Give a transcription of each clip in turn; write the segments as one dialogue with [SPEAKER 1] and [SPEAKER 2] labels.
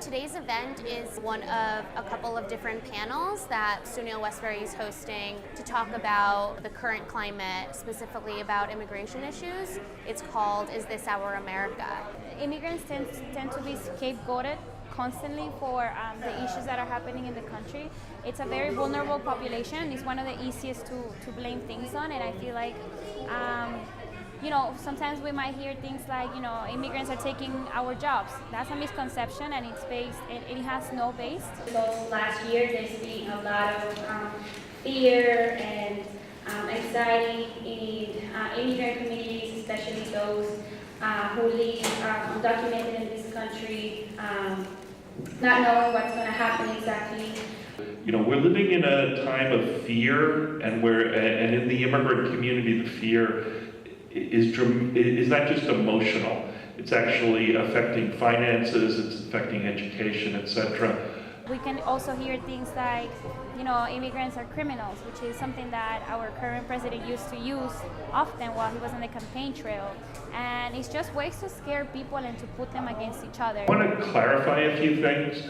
[SPEAKER 1] Today's event is one of a couple of different panels that Sunil Westbury is hosting to talk about the current climate, specifically about immigration issues. It's called Is This Our America?
[SPEAKER 2] Immigrants tend to be scapegoated constantly for the issues that are happening in the country. It's a very vulnerable population. It's one of the easiest to blame things on, and I feel like sometimes we might hear things like, immigrants are taking our jobs. That's a misconception, and it has no base.
[SPEAKER 3] So last year, there's been a lot of fear and anxiety in immigrant communities, especially those who live undocumented in this country, not knowing what's going to happen exactly.
[SPEAKER 4] We're living in a time of fear, and in the immigrant community, the fear is not just emotional. It's actually affecting finances, it's affecting education, etc.
[SPEAKER 2] We can also hear things like, immigrants are criminals, which is something that our current president used to use often while he was on the campaign trail. And it's just ways to scare people and to put them against each other.
[SPEAKER 4] I want to clarify a few things.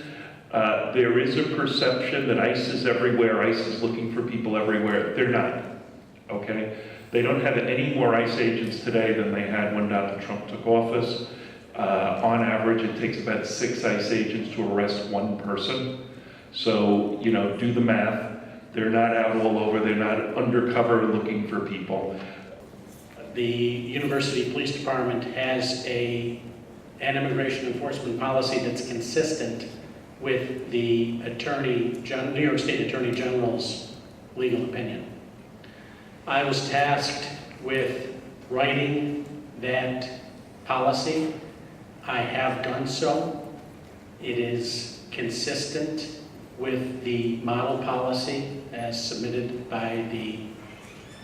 [SPEAKER 4] There is a perception that ICE is everywhere, ICE is looking for people everywhere. They're not, okay? They don't have any more ICE agents today than they had when Donald Trump took office. On average, it takes about 6 ICE agents to arrest one person. So, do the math. They're not out all over, they're not undercover looking for people.
[SPEAKER 5] The University Police Department has an immigration enforcement policy that's consistent with the New York State Attorney General's legal opinion. I was tasked with writing that policy. I have done so. It is consistent with the model policy as submitted by the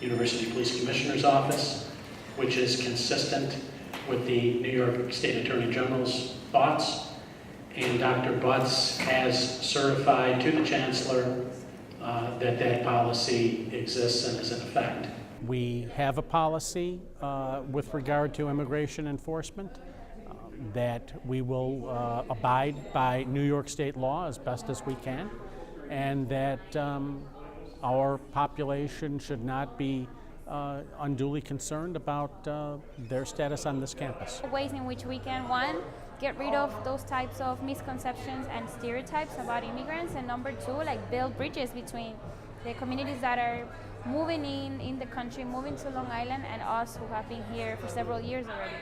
[SPEAKER 5] University Police Commissioner's Office, which is consistent with the New York State Attorney General's thoughts. And Dr. Butts has certified to the Chancellor that policy exists and is in effect.
[SPEAKER 6] We have a policy with regard to immigration enforcement that we will abide by New York State law as best as we can, and that our population should not be unduly concerned about their status on this campus.
[SPEAKER 2] Ways in which we can, one, get rid of those types of misconceptions and stereotypes about immigrants, and number two, build bridges between the communities that are moving in the country, moving to Long Island, and us who have been here for several years already.